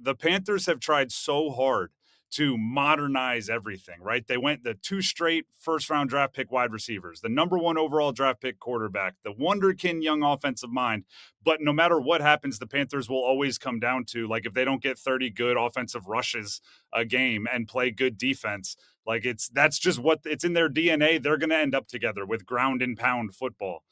the Panthers have tried so hard to modernize everything, right? They went the 2 straight first-round draft pick wide receivers, the number 1 overall draft pick quarterback, the wonderkin young offensive mind. But no matter what happens, the Panthers will always come down to, like, if they don't get 30 good offensive rushes a game and play good defense, like that's just what it's in their DNA. They're going to end up together with ground and pound football.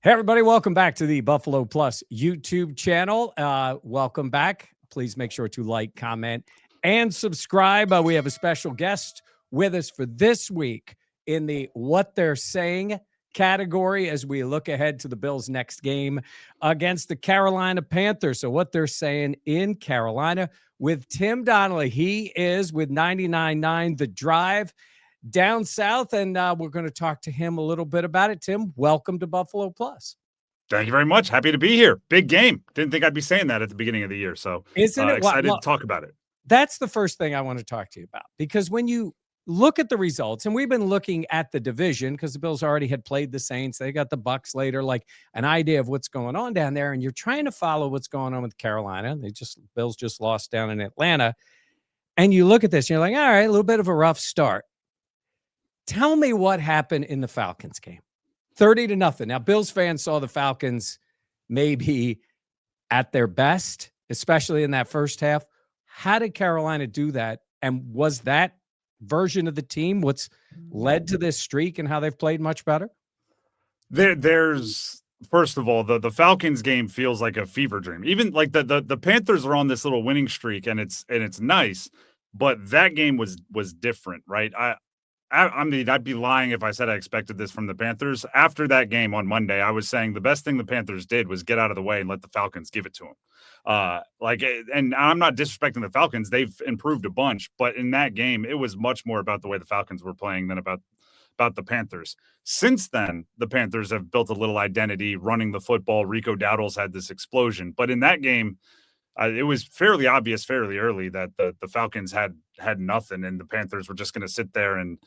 Hey, everybody. Welcome back to the Buffalo Plus YouTube channel. Welcome back. Please make sure to like, comment, and subscribe. We have a special guest with us for this week in the What They're Saying category as we look ahead to the Bills' next game against the Carolina Panthers. So what they're saying in Carolina with Tim Donnelly. He is with 99.9 The Drive down south, and we're going to talk to him a little bit about it. Tim, welcome to Buffalo Plus. Thank you very much. Happy to be here. Big game. Didn't think I'd be saying that at the beginning of the year, so isn't it excited to talk about it. That's the first thing I want to talk to you about, because when you look at the results, and we've been looking at the division because the Bills already had played the Saints, they got the Bucs later, like an idea of what's going on down there, and you're trying to follow what's going on with Carolina. Bills just lost down in Atlanta, and you look at this, and you're like, all right, a little bit of a rough start. Tell me what happened in the Falcons game. 30-0. Now, Bills fans saw the Falcons maybe at their best, especially in that first half. How did Carolina do that? And was that version of the team what's led to this streak and how they've played much better? There's first of all, the Falcons game feels like a fever dream. Even like the Panthers are on this little winning streak, and it's nice, but that game was different, right? I mean, I'd be lying if I said I expected this from the Panthers. After that game on Monday, I was saying the best thing the Panthers did was get out of the way and let the Falcons give it to them. And I'm not disrespecting the Falcons. They've improved a bunch, but in that game, it was much more about the way the Falcons were playing than about the Panthers. Since then, the Panthers have built a little identity running the football. Rico Dowdle's had this explosion, but in that game, it was fairly obvious fairly early that the Falcons had nothing, and the Panthers were just going to sit there and,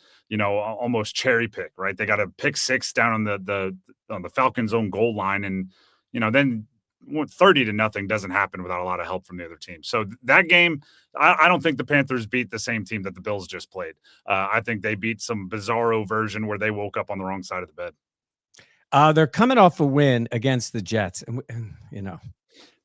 almost cherry pick, right? They got a pick 6 down on the Falcons' own goal line, and, then 30-0 doesn't happen without a lot of help from the other team. So that game, I don't think the Panthers beat the same team that the Bills just played. I think they beat some bizarro version where they woke up on the wrong side of the bed. They're coming off a win against the Jets, and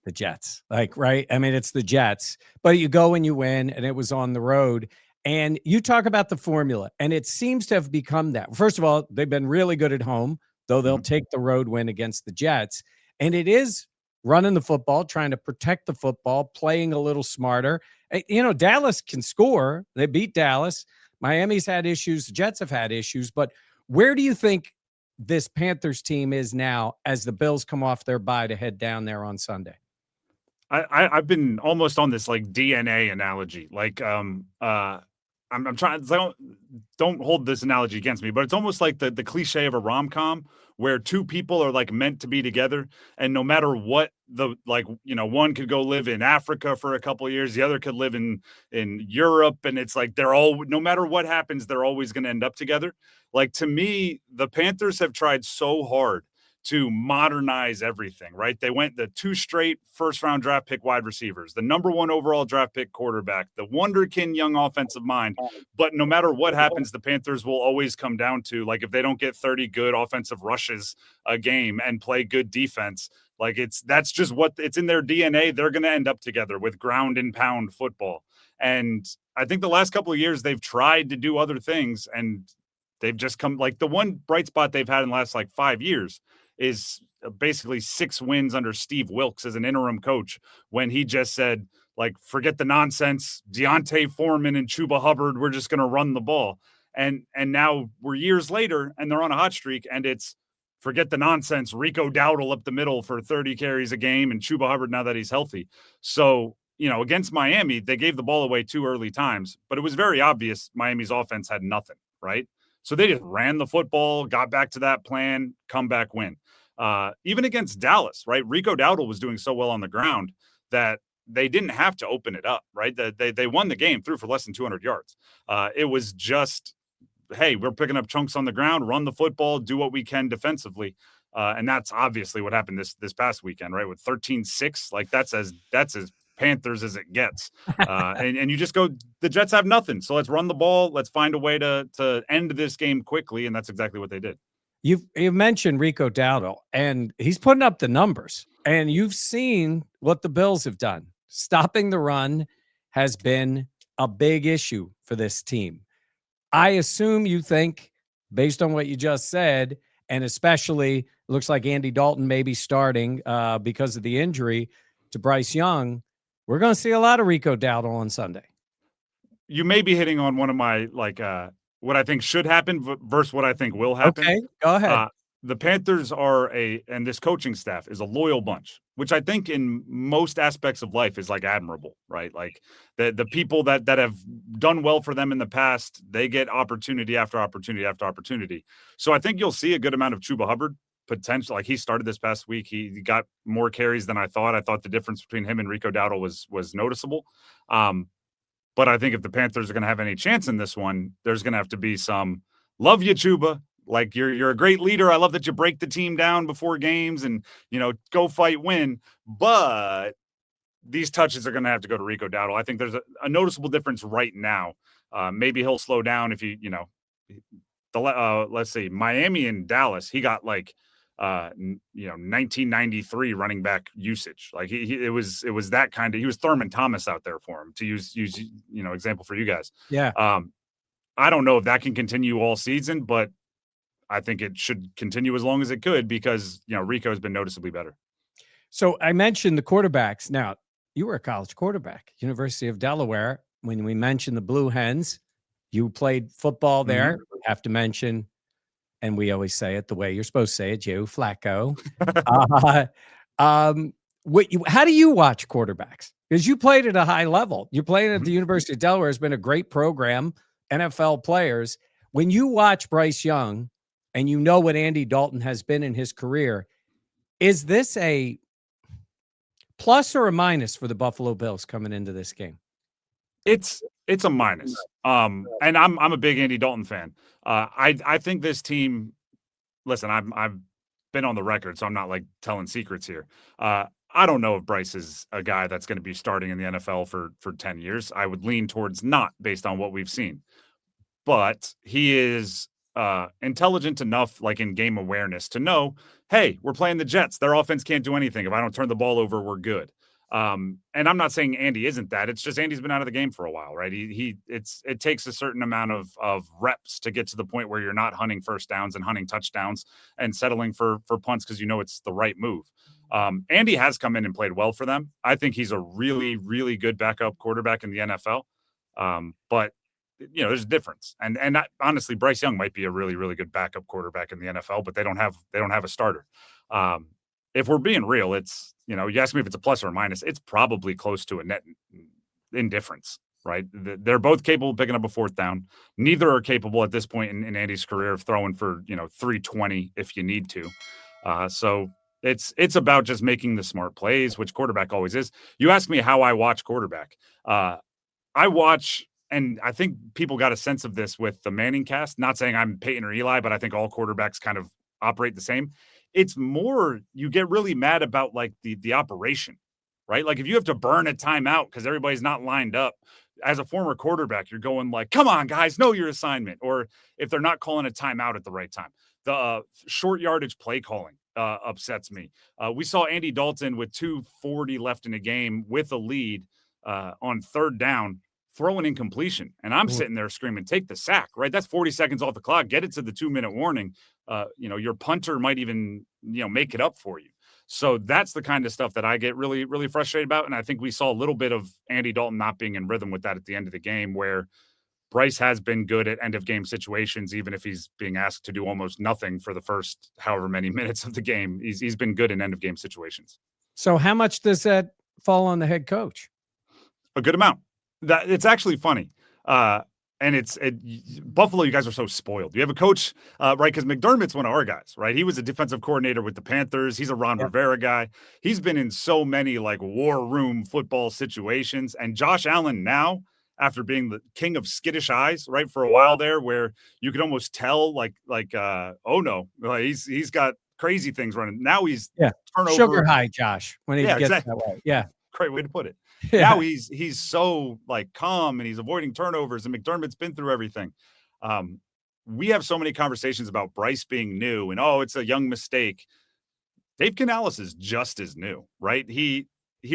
the Jets, right? I mean, it's the Jets, but you go and you win, and it was on the road. And you talk about the formula, and it seems to have become that. First of all, they've been really good at home, though they'll take the road win against the Jets. And it is running the football, trying to protect the football, playing a little smarter. Dallas can score. They beat Dallas. Miami's had issues. The Jets have had issues. But where do you think this Panthers team is now as the Bills come off their bye to head down there on Sunday? I've been almost on this like DNA analogy. Like I'm trying. Don't hold this analogy against me, but it's almost like the cliche of a rom-com where two people are like meant to be together, and no matter what one could go live in Africa for a couple of years, the other could live in Europe, and it's like no matter what happens, they're always going to end up together. Like, to me, the Panthers have tried so hard to modernize everything, right? They went the 2 straight first-round draft pick wide receivers, the number 1 overall draft pick quarterback, the wonderkin young offensive mind. But no matter what happens, the Panthers will always come down to, like, if they don't get 30 good offensive rushes a game and play good defense, like that's just what it's in their DNA. They're going to end up together with ground and pound football. And I think the last couple of years they've tried to do other things, and they've just come, like, the one bright spot they've had in the last 5 years is basically 6 wins under Steve Wilkes as an interim coach, when he just said, like, forget the nonsense, Deontay Foreman and Chuba Hubbard, we're just going to run the ball. And now we're years later and they're on a hot streak, and it's forget the nonsense, Rico Dowdle up the middle for 30 carries a game and Chuba Hubbard now that he's healthy. So, against Miami, they gave the ball away 2 early times, but it was very obvious Miami's offense had nothing, right? So they just ran the football, got back to that plan, comeback win. Even against Dallas, right? Rico Dowdle was doing so well on the ground that they didn't have to open it up, right? They won the game, threw for less than 200 yards. It was just hey, we're picking up chunks on the ground, run the football, do what we can defensively. And that's obviously what happened this past weekend, right? With 13-6, like that's as Panthers as it gets. And you just go, the Jets have nothing. So let's run the ball. Let's find a way to end this game quickly. And that's exactly what they did. You've mentioned Rico Dowdle, and he's putting up the numbers. And you've seen what the Bills have done. Stopping the run has been a big issue for this team. I assume you think, based on what you just said, and especially looks like Andy Dalton may be starting because of the injury to Bryce Young, we're going to see a lot of Rico Dowdle on Sunday. You may be hitting on one of my what I think should happen versus what I think will happen. Okay, go ahead. The Panthers and this coaching staff is a loyal bunch, which I think in most aspects of life is like admirable, right? Like the people that have done well for them in the past, they get opportunity after opportunity after opportunity. So I think you'll see a good amount of Chuba Hubbard potential. Like he started this past week, he got more carries than I thought. I thought the difference between him and Rico Dowdle was noticeable. But I think if the Panthers are going to have any chance in this one, there's going to have to be some love you, Chuba. Like you're a great leader. I love that you break the team down before games and, go fight, win. But these touches are going to have to go to Rico Dowdle. I think there's a noticeable difference right now. Maybe he'll slow down if let's see, Miami and Dallas, he got 1993 running back usage. Like it was that kind of, he was Thurman Thomas out there for him, to use example for you guys. Yeah. I don't know if that can continue all season, but I think it should continue as long as it could because, Rico has been noticeably better. So I mentioned the quarterbacks. Now, you were a college quarterback, University of Delaware. When we mentioned the Blue Hens, you played football there. Mm-hmm. We have to mention, and we always say it the way you're supposed to say it, Joe Flacco. How do you watch quarterbacks? Because you played at a high level. You're playing at the University of Delaware. Has been a great program, NFL players. When you watch Bryce Young and you know what Andy Dalton has been in his career, is this a plus or a minus for the Buffalo Bills coming into this game? It's a minus. And I'm a big Andy Dalton fan. I think this team, listen, I've been on the record, so I'm not like telling secrets here. I don't know if Bryce is a guy that's going to be starting in the NFL for 10 years. I would lean towards not based on what we've seen. But he is intelligent enough, like in game awareness, to know, hey, we're playing the Jets. Their offense can't do anything. If I don't turn the ball over, we're good. And I'm not saying Andy isn't that. It's just Andy's been out of the game for a while, right? It takes a certain amount of reps to get to the point where you're not hunting first downs and hunting touchdowns and settling for punts because it's the right move. Andy has come in and played well for them. I think he's a really, really good backup quarterback in the NFL. But there's a difference. And honestly, Bryce Young might be a really, really good backup quarterback in the NFL, but they don't have a starter. If we're being real, it's, you ask me if it's a plus or a minus, it's probably close to a net indifference, right? They're both capable of picking up a fourth down. Neither are capable at this point in Andy's career of throwing for, 320 if you need to. So it's about just making the smart plays, which quarterback always is. You ask me how I watch quarterback. I watch, and I think people got a sense of this with the Manning cast, not saying I'm Peyton or Eli, but I think all quarterbacks kind of operate the same. It's more, you get really mad about like the operation, right? Like if you have to burn a timeout because everybody's not lined up, as a former quarterback, you're going like, come on, guys, know your assignment. Or if they're not calling a timeout at the right time. The short yardage play calling upsets me. We saw Andy Dalton with 2:40 left in the game with a lead on third down, throw an incompletion. And I'm sitting there screaming, take the sack, right? That's 40 seconds off the clock. Get it to the 2-minute warning. Your punter might even, make it up for you. So that's the kind of stuff that I get really, really frustrated about. And I think we saw a little bit of Andy Dalton not being in rhythm with that at the end of the game, where Bryce has been good at end of game situations, even if he's being asked to do almost nothing for the first however many minutes of the game. He's been good in end of game situations. So how much does that fall on the head coach? A good amount. That it's actually funny. And Buffalo, you guys are so spoiled. You have a coach, right? Because McDermott's one of our guys, right? He was a defensive coordinator with the Panthers. He's a Ron Rivera guy. He's been in so many like war room football situations. And Josh Allen now after being the king of skittish eyes, right, for a while there, where you could almost tell, oh no, he's got crazy things running. Now he's Yeah. turnover. Sugar high, Josh, when he Yeah, gets exactly. that way. Yeah. Great way to put it. Now Yeah. he's so like calm and he's avoiding turnovers, and McDermott's been through everything. We have so many conversations about Bryce being new and it's a young mistake. Dave Canales is just as new, right? He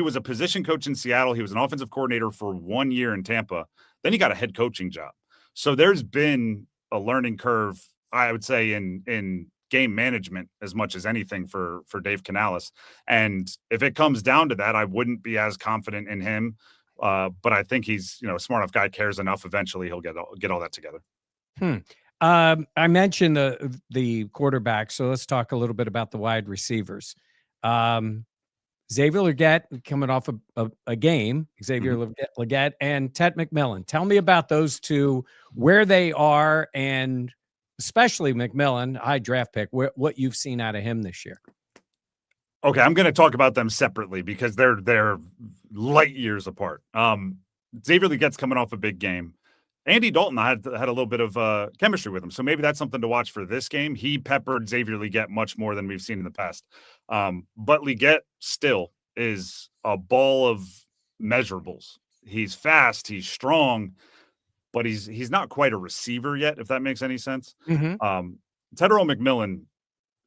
was a position coach in Seattle. He was an offensive coordinator for 1 year in Tampa. Then he got a head coaching job. So there's been a learning curve, I would say, in game management as much as anything for Dave Canales. And if it comes down to that, I wouldn't be as confident in him. But I think he's, a smart enough guy, cares enough. Eventually he'll get all that together. I mentioned the quarterback, so let's talk a little bit about the wide receivers. Xavier Legette coming off a game, Xavier Legette and Ted McMillan. Tell me about those two, where they are, and especially McMillan, high draft pick, what you've seen out of him this year. Okay, I'm going to talk about them separately because they're light years apart. Xavier Legette's coming off a big game. Andy Dalton had a little bit of chemistry with him, so maybe that's something to watch for this game. He peppered Xavier Legette much more than we've seen in the past. But Legette still is a ball of measurables. He's fast, he's strong, but he's not quite a receiver yet, if that makes any sense. Tedero McMillan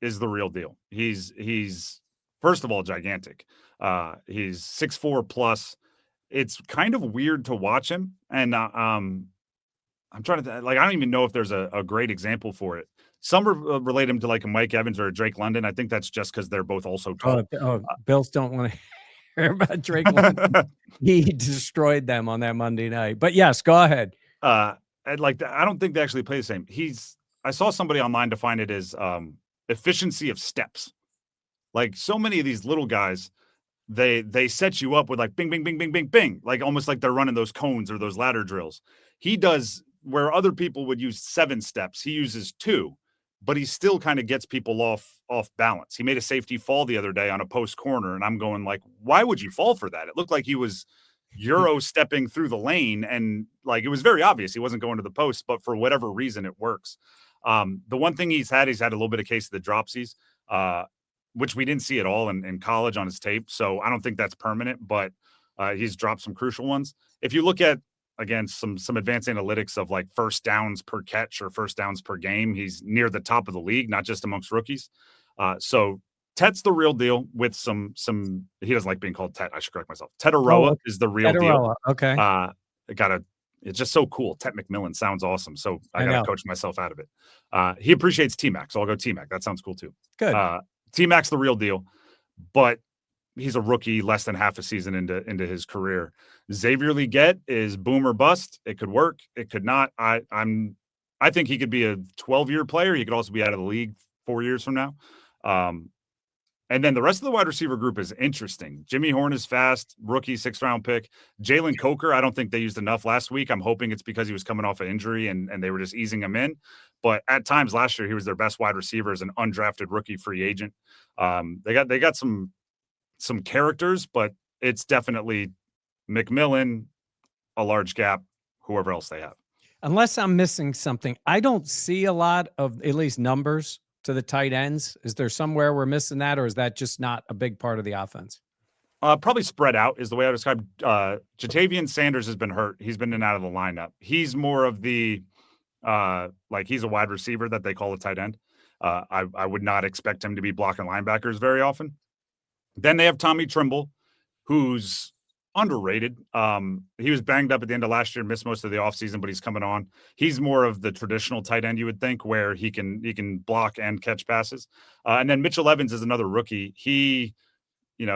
is the real deal. He's first of all gigantic. He's 6'4" plus. It's kind of weird to watch him, and I'm trying to I don't even know if there's a great example for it. Some relate him to like a Mike Evans or a Drake London. I think that's just because they're both also tall. Bills don't want to hear about Drake London. He destroyed them on that Monday night. But yes, go ahead. I don't think they actually play the same. I saw somebody online define it as efficiency of steps. Like so many of these little guys, they set you up with like bing, bing, bing, bing, bing, bing, like almost like they're running those cones or those ladder drills. He does where other people would use 7 steps. He uses 2, but he still kind of gets people off balance. He made a safety fall the other day on a post corner, and I'm going like, why would you fall for that? It looked like he was Euro stepping through the lane, and like it was very obvious he wasn't going to the post, but for whatever reason, it works. The one thing he's had a little bit of case of the dropsies, which we didn't see at all in college on his tape. So I don't think that's permanent, but he's dropped some crucial ones. If you look at, again, some advanced analytics of like first downs per catch or first downs per game, he's near the top of the league, not just amongst rookies. So Tet's the real deal with some, he doesn't like being called Tet. I should correct myself. Tetaroa is the real deal. Okay. It's just so cool. Tet McMillan sounds awesome. So I got to coach myself out of it. He appreciates T-Mac. So I'll go T-Mac. That sounds cool too. Good. T-Mac's the real deal, but he's a rookie, less than half a season into his career. Xavier Legette is boom or bust. It could work. It could not. I think he could be a 12-year player. He could also be out of the league 4 years from now. And then the rest of the wide receiver group is interesting. Jimmy Horn is fast, rookie, 6th-round pick. Jalen Coker, I don't think they used enough last week. I'm hoping it's because he was coming off an injury and they were just easing him in. But at times last year, he was their best wide receiver as an undrafted rookie free agent. They got some characters, but it's definitely McMillan, a large gap, whoever else they have. Unless I'm missing something, I don't see a lot of at least numbers to the tight ends. Is there somewhere we're missing that, or is that just not a big part of the offense? Probably spread out is the way I describe. Jatavian Sanders has been hurt. He's been in and out of the lineup. He's more of the he's a wide receiver that they call a tight end. I would not expect him to be blocking linebackers very often. Then they have Tommy Trimble, who's underrated. He was banged up at the end of last year, missed most of the offseason, but he's coming on. He's more of the traditional tight end, you would think, where he can block and catch passes. And then Mitchell Evans is another rookie. He,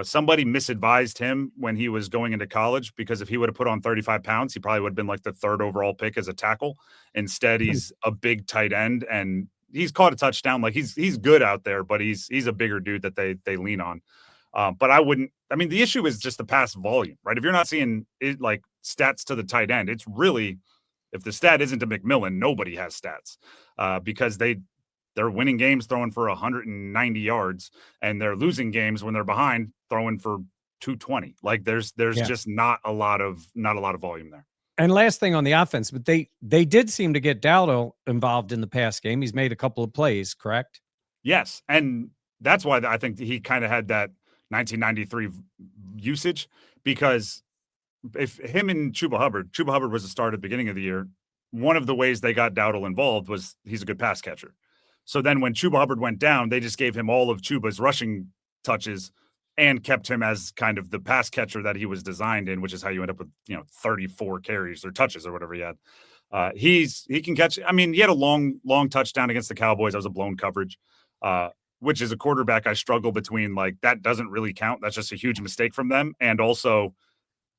somebody misadvised him when he was going into college, because if he would have put on 35 pounds, he probably would have been like the 3rd overall pick as a tackle. Instead, he's a big tight end, and he's caught a touchdown. Like he's good out there, but he's a bigger dude that they lean on. But the issue is just the pass volume, right? If you're not seeing it like stats to the tight end, it's really, if the stat isn't to McMillan, nobody has stats because they're winning games throwing for 190 yards, and they're losing games when they're behind throwing for 220. Like there's just not a lot of volume there. And last thing on the offense, but they did seem to get Dowdle involved in the pass game. He's made a couple of plays, correct? Yes, and that's why I think he kind of had that 1993 usage, because if him and Chuba Hubbard was a start at the beginning of the year. One of the ways they got Dowdle involved was he's a good pass catcher. So then when Chuba Hubbard went down, they just gave him all of Chuba's rushing touches and kept him as kind of the pass catcher that he was designed in, which is how you end up with 34 carries or touches or whatever he had. He can catch. I mean, he had a long touchdown against the Cowboys. That was a blown coverage, which is a quarterback I struggle between. Like, that doesn't really count. That's just a huge mistake from them, and also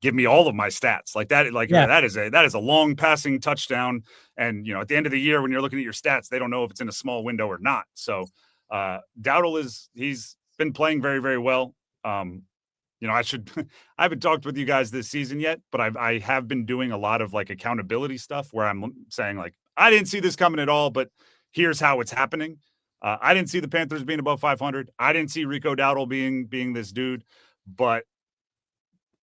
give me all of my stats like that. Like, yeah, that is a long passing touchdown. And, at the end of the year, when you're looking at your stats, they don't know if it's in a small window or not. So Dowdle he's been playing very, very well. I haven't talked with you guys this season yet, but I have been doing a lot of like accountability stuff where I'm saying like, I didn't see this coming at all, but here's how it's happening. I didn't see the Panthers being above 500. I didn't see Rico Dowdle being this dude, but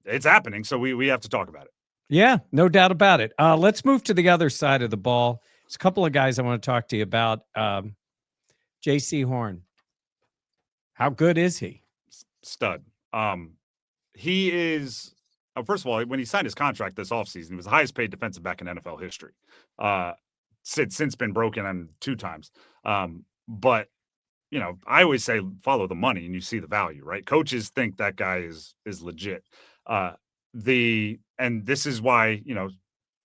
it's happening. So we have to talk about it. Yeah, no doubt about it. Let's move to the other side of the ball. There's a couple of guys I want to talk to you about. J.C. Horn. How good is he? Stud. He is, first of all, when he signed his contract this offseason, he was the highest paid defensive back in NFL history. It's since been broken on 2 times. But I always say follow the money and you see the value, right? Coaches think that guy is legit. And this is why,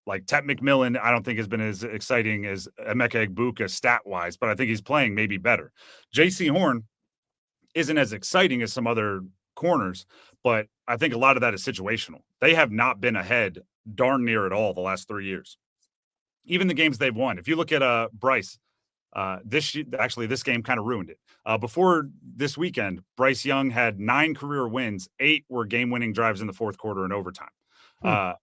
like Tet McMillan, I don't think has been as exciting as Emeka Egbuka stat-wise, but I think he's playing maybe better. J.C. Horn isn't as exciting as some other corners, but I think a lot of that is situational. They have not been ahead darn near at all the last 3 years. Even the games they've won. If you look at Bryce, this game kind of ruined it. Before this weekend, Bryce Young had 9 career wins. 8 were game-winning drives in the fourth quarter and overtime,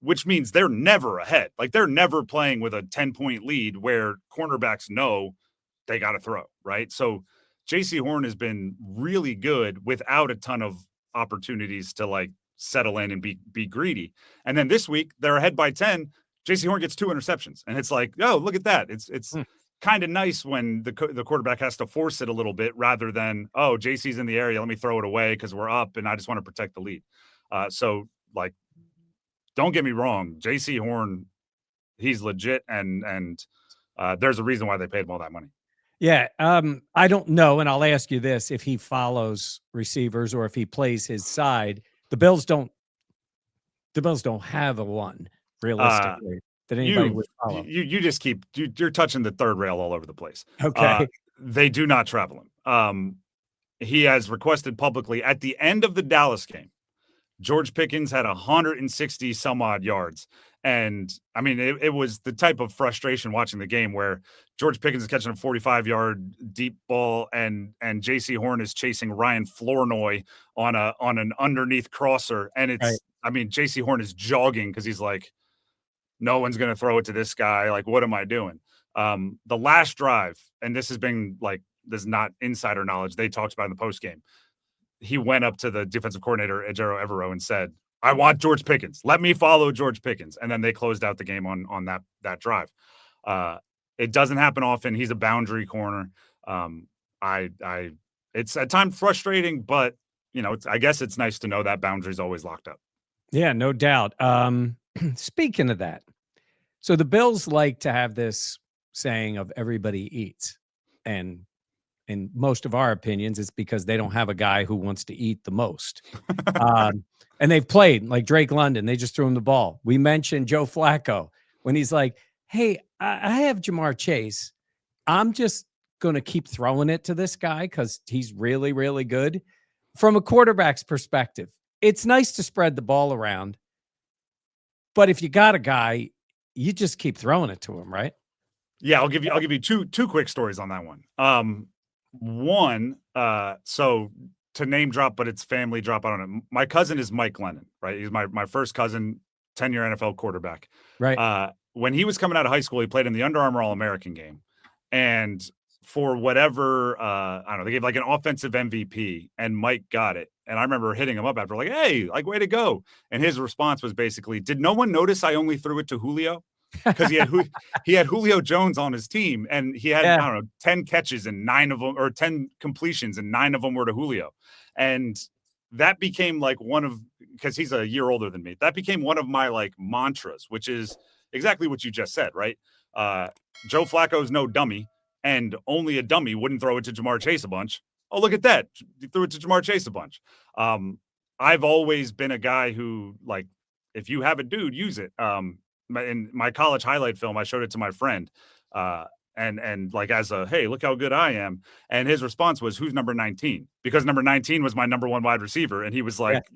which means they're never ahead. Like, they're never playing with a 10-point lead where cornerbacks know they got to throw, right? So J.C. Horn has been really good without a ton of opportunities to like settle in and be greedy. And then this week they're ahead by 10. J.C. Horn gets 2 interceptions, and it's like, oh, look at that. It's kind of nice when the quarterback has to force it a little bit rather than, oh, JC's in the area, let me throw it away because we're up and I just want to protect the lead. So like, don't get me wrong, J.C. Horn, he's legit, and there's a reason why they paid him all that money. Yeah, I don't know, and I'll ask you this: if he follows receivers or if he plays his side, the Bills don't have a one realistically that anybody would follow. You just you're touching the third rail all over the place. Okay, they do not travel him. He has requested publicly at the end of the Dallas game. George Pickens had 160 some odd yards. And I mean, it was the type of frustration watching the game where George Pickens is catching a 45-yard deep ball and J.C. Horn is chasing Ryan Flournoy on an underneath crosser. And it's, right. I mean, J.C. Horn is jogging because he's like, no one's going to throw it to this guy. Like, what am I doing? The last drive, and this has been like, this is not insider knowledge. They talked about in the post game. He went up to the defensive coordinator, Ejiro Evero, and said, I want George Pickens. Let me follow George Pickens. And then they closed out the game on that drive. It doesn't happen often. He's a boundary corner. It's at times frustrating, but I guess it's nice to know that boundary's always locked up. Yeah, no doubt. Speaking of that, so the Bills like to have this saying of everybody eats. And in most of our opinions, it's because they don't have a guy who wants to eat the most. And they've played like Drake London. They just threw him the ball. We mentioned Joe Flacco when he's like, hey, I have Jamar Chase. I'm just going to keep throwing it to this guy because he's really, really good. From a quarterback's perspective, it's nice to spread the ball around. But if you got a guy, you just keep throwing it to him, right? Yeah, I'll give you two quick stories on that one. One, so to name drop, but it's family drop. I don't know. My cousin is Mike Lennon, right? He's my first cousin, 10-year NFL quarterback. Right. When he was coming out of high school, he played in the Under Armour All-American game. And for whatever, I don't know, they gave like an offensive MVP and Mike got it. And I remember hitting him up after like, hey, like, way to go. And his response was basically, did no one notice I only threw it to Julio? Because he had Julio Jones on his team and he had, Yeah. I don't know, 10 catches and 9 of them, or 10 completions and 9 of them were to Julio. And that became like because he's a year older than me, that became one of my like mantras, which is exactly what you just said, right? Joe Flacco's no dummy, and only a dummy wouldn't throw it to Jamar Chase a bunch. Oh, look at that. He threw it to Jamar Chase a bunch. I've always been a guy who, like, if you have a dude, use it. In my college highlight film, I showed it to my friend. And like, as a, hey, look how good I am. And his response was, who's number 19? Because number 19 was my number 1 wide receiver. And he was like,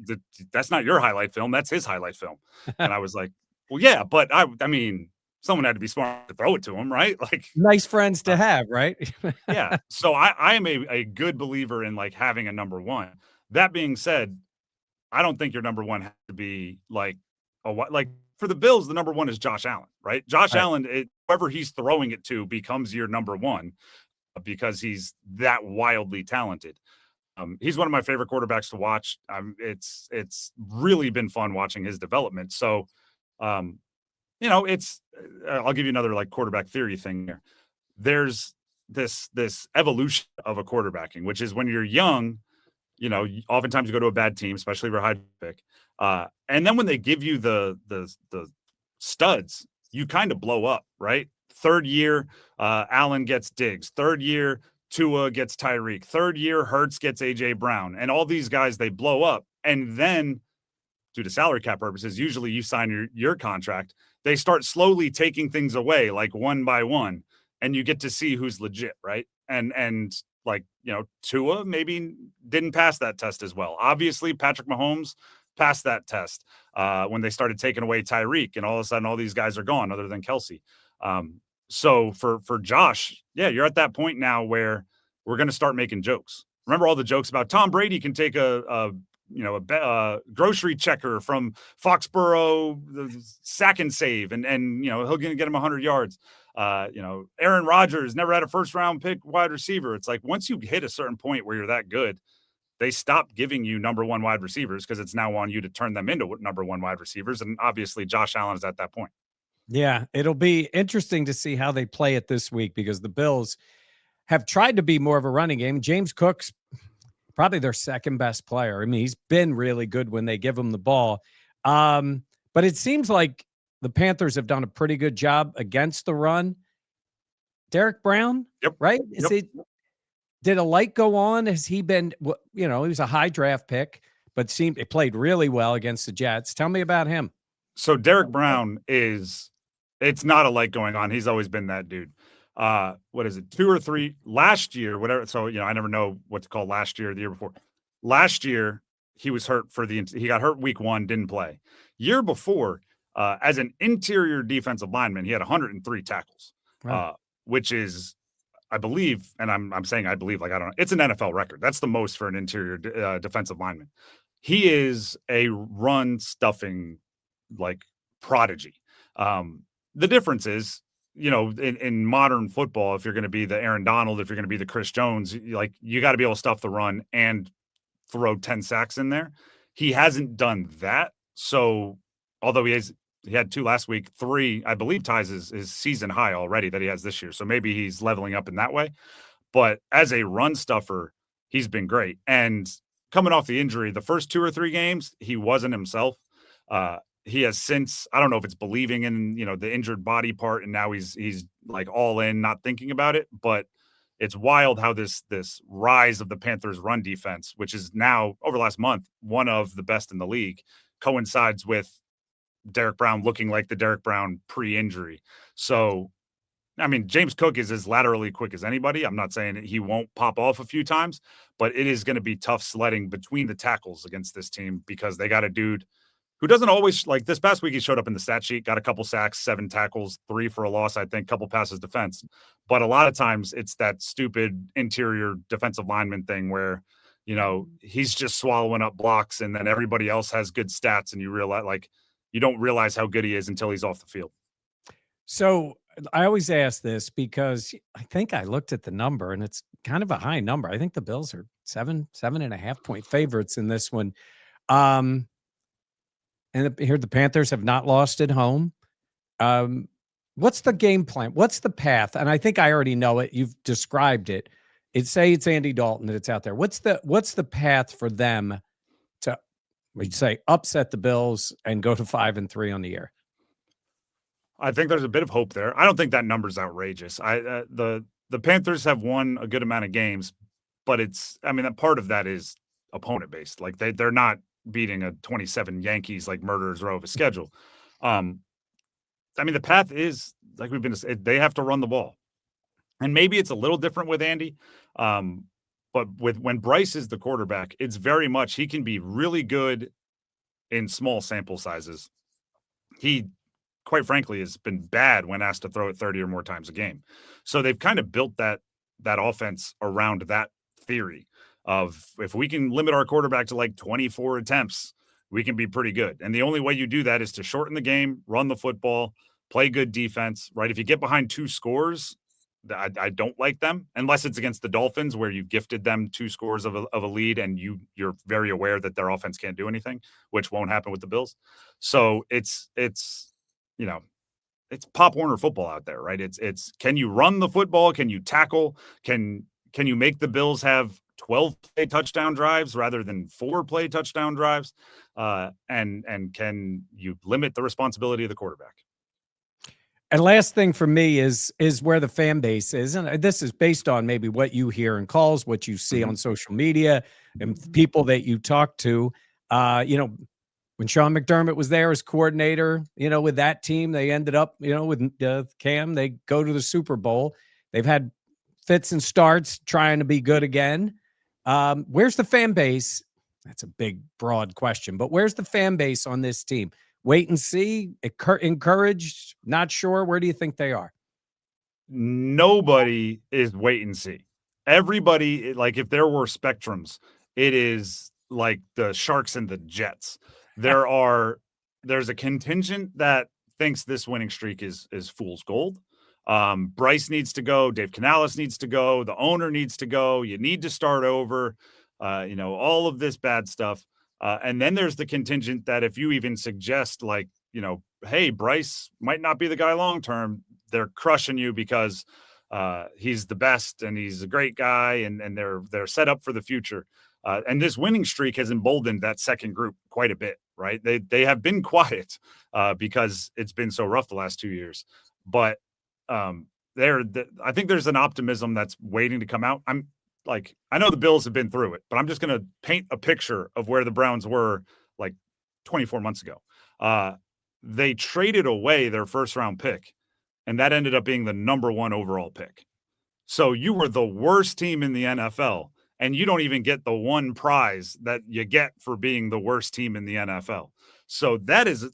that's not your highlight film. That's his highlight film. And I was like, well, yeah, but I mean, someone had to be smart to throw it to him, right? Like, Nice friends to have, right? yeah. So I am a good believer in like having a number 1. That being said, I don't think your number 1 has to be like like for the Bills, the number 1 is Josh Allen, right? Josh Allen, whoever he's throwing it to becomes your number 1 because he's that wildly talented. He's one of my favorite quarterbacks to watch. It's really been fun watching his development. So, you know, I'll give you another like quarterback theory thing here. There's this evolution of a quarterbacking, which is when you're young, you know, oftentimes you go to a bad team, especially if you're a high pick. And then when they give you the studs, you kind of blow up, right? Third year, Allen gets Diggs. Third year, Tua gets Tyreek. Third year, Hurts gets AJ Brown. And all these guys, they blow up. And then, due to salary cap purposes, usually you sign your contract. They start slowly taking things away, like one by one, and you get to see who's legit, right? And like, you know, Tua maybe didn't pass that test as well. Obviously, Patrick Mahomes passed that test when they started taking away Tyreek, and all of a sudden all these guys are gone other than Kelsey. So for Josh, yeah, you're at that point now where we're going to start making jokes. Remember all the jokes about Tom Brady can take a grocery checker from Foxborough, sack and save, and you know, he'll get him 100 yards. Aaron Rodgers never had a first round pick wide receiver. It's like once you hit a certain point where you're that good, they stop giving you number 1 wide receivers because it's now on you to turn them into number 1 wide receivers. And obviously Josh Allen is at that point. Yeah, it'll be interesting to see how they play it this week because the Bills have tried to be more of a running game. James Cook's probably their second best player. I mean, he's been really good when they give him the ball. But it seems like the Panthers have done a pretty good job against the run. Derek Brown, right? Did a light go on? Has he been, he was a high draft pick, but it played really well against the Jets. Tell me about him. So Derek Brown it's not a light going on. He's always been that dude. What is it? 2 or 3 last year, whatever. So, I never know what to call last year or the year before. Last year, he was hurt he got hurt week 1, didn't play. Year before, as an interior defensive lineman, he had 103 tackles, which is, I believe, and I'm saying I believe, like, I don't know. It's an NFL record. That's the most for an interior defensive lineman. He is a run stuffing, like, prodigy. The difference is, in modern football, if you're going to be the Aaron Donald, if you're going to be the Chris Jones, you got to be able to stuff the run and throw 10 sacks in there. He hasn't done that. So although he had 2 last week, 3, I believe, ties his season high already that he has this year. So maybe he's leveling up in that way. But as a run stuffer, he's been great. And coming off the injury, the first 2 or 3 games, he wasn't himself. He has since, I don't know if it's believing in, the injured body part, and now he's like all in, not thinking about it. But it's wild how this rise of the Panthers run defense, which is now over the last month, one of the best in the league, coincides with Derek Brown looking like the Derek Brown pre-injury. So, I mean, James Cook is as laterally quick as anybody. I'm not saying he won't pop off a few times, but it is going to be tough sledding between the tackles against this team because they got a dude who doesn't always, like this past week, he showed up in the stat sheet, got a couple sacks, 7 tackles, 3 for a loss, I think, couple passes defense. But a lot of times it's that stupid interior defensive lineman thing where, he's just swallowing up blocks and then everybody else has good stats and you don't realize how good he is until he's off the field. So I always ask this because I think I looked at the number and it's kind of a high number. I think the Bills are 7.5 point favorites in this one. Um, and here the Panthers have not lost at home. Um, what's the game plan? What's the path? And I think I already know it. You've described it. It's Andy Dalton that it's out there. What's the path for them to, we'd say, upset the Bills and go to 5-3 on the year? I think there's a bit of hope there. I don't think that number's outrageous. The Panthers have won a good amount of games, but that part of that is opponent based. Like they're not beating a 27 Yankees like murderers row of a schedule. The path is like they have to run the ball, and maybe it's a little different with Andy. But when Bryce is the quarterback, it's very much he can be really good in small sample sizes. He, quite frankly, has been bad when asked to throw it 30 or more times a game. So they've kind of built that offense around that theory of if we can limit our quarterback to like 24 attempts, we can be pretty good. And the only way you do that is to shorten the game, run the football, play good defense, right? If you get behind 2 scores, I don't like them unless it's against the Dolphins where you gifted them 2 scores of a lead and you're very aware that their offense can't do anything, which won't happen with the Bills. So it's Pop Warner football out there, right? It's can you run the football? Can you tackle? Can you make the Bills have 12 play touchdown drives rather than 4 play touchdown drives? And can you limit the responsibility of the quarterback? And last thing for me is where the fan base is, and this is based on maybe what you hear in calls, what you see on social media, and people that you talk to. When Sean McDermott was there as coordinator, with that team, they ended up, with Cam, they go to the Super Bowl. They've had fits and starts trying to be good again. Where's the fan base? That's a big, broad question, but where's the fan base on this team? Wait and see, encouraged, not sure. Where do you think they are? Nobody is wait and see. Everybody, like if there were spectrums, it is like the Sharks and the Jets. There's a contingent that thinks this winning streak is fool's gold. Bryce needs to go. Dave Canales needs to go. The owner needs to go. You need to start over. All of this bad stuff. And then there's the contingent that if you even suggest hey, Bryce might not be the guy long-term, they're crushing you because he's the best and he's a great guy and they're set up for the future. And this winning streak has emboldened that second group quite a bit, right? They have been quiet because it's been so rough the last 2 years. But I think there's an optimism that's waiting to come out. I know the Bills have been through it, but I'm just going to paint a picture of where the Browns were like 24 months ago. They traded away their first round pick, and that ended up being the number 1 overall pick. So you were the worst team in the NFL, and you don't even get the one prize that you get for being the worst team in the NFL. So that is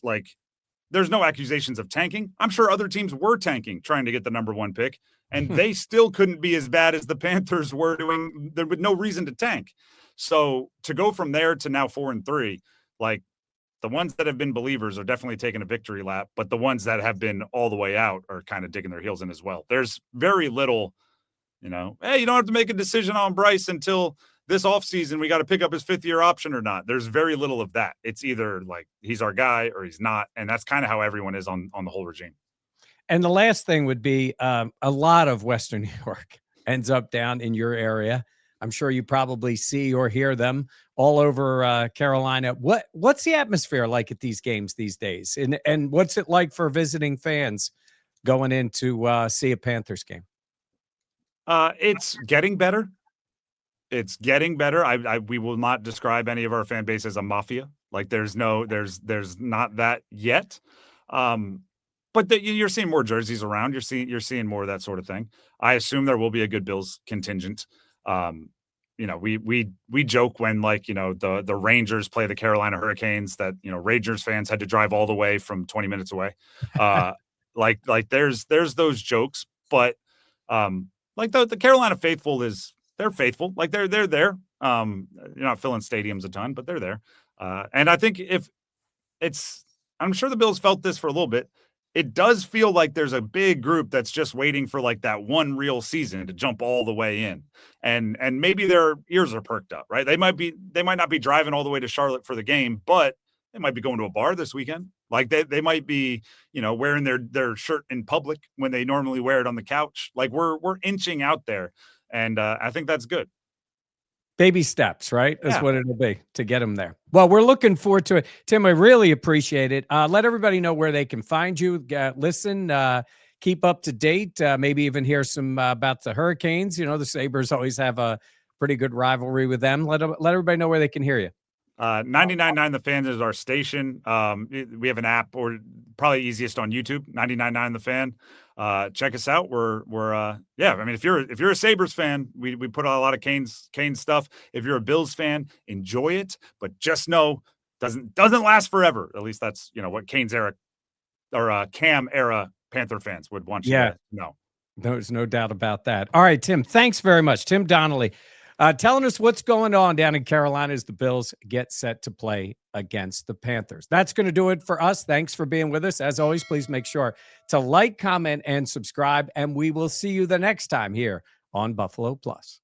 there's no accusations of tanking. I'm sure other teams were tanking trying to get the number 1 pick, and they still couldn't be as bad as the Panthers were doing. There was no reason to tank. So to go from there to now 4-3, the ones that have been believers are definitely taking a victory lap, but the ones that have been all the way out are kind of digging their heels in as well. There's very little, hey, you don't have to make a decision on Bryce until this offseason. We got to pick up his 5th-year option or not. There's very little of that. It's either he's our guy or he's not. And that's kind of how everyone is on the whole regime. And the last thing would be a lot of Western New York ends up down in your area. I'm sure you probably see or hear them all over Carolina. What's the atmosphere like at these games these days? And what's it like for visiting fans going in to see a Panthers game? It's getting better. It's getting better. We will not describe any of our fan base as a mafia. There's not that yet. But you're seeing more jerseys around. You're seeing more of that sort of thing. I assume there will be a good Bills contingent. We joke when the Rangers play the Carolina Hurricanes that Rangers fans had to drive all the way from 20 minutes away. There's those jokes, but the Carolina faithful they're faithful. They're there. You're not filling stadiums a ton, but they're there. And I think I'm sure the Bills felt this for a little bit. it does feel like there's a big group that's just waiting for like that one real season to jump all the way in. And maybe their ears are perked up, right? They might not be driving all the way to Charlotte for the game, but they might be going to a bar this weekend. Like they might be, wearing their shirt in public when they normally wear it on the couch. Like we're inching out there. And I think that's good. Baby steps, right? That's Yeah. what it'll be to get them there. Well, we're looking forward to it. Tim, I really appreciate it. Let everybody know where they can find you, listen, keep up to date, maybe even hear some about the Hurricanes. The Sabres always have a pretty good rivalry with them. Let everybody know where they can hear you. 99.9 The Fan is our station. We have an app, or probably easiest on YouTube, 99.9 The Fan. Check us out. We're yeah. I mean, if you're a Sabres fan, we put out a lot of Canes stuff. If you're a Bills fan, enjoy it, but just know doesn't last forever. At least that's what Canes era or Cam era Panther fans would want you to know. There's no doubt about that. All right, Tim, thanks very much. Tim Donnelly, telling us what's going on down in Carolina as the Bills get set to play against the Panthers. That's going to do it for us. Thanks for being with us. As always, please make sure to like, comment, and subscribe, and we will see you the next time here on Buffalo Plus.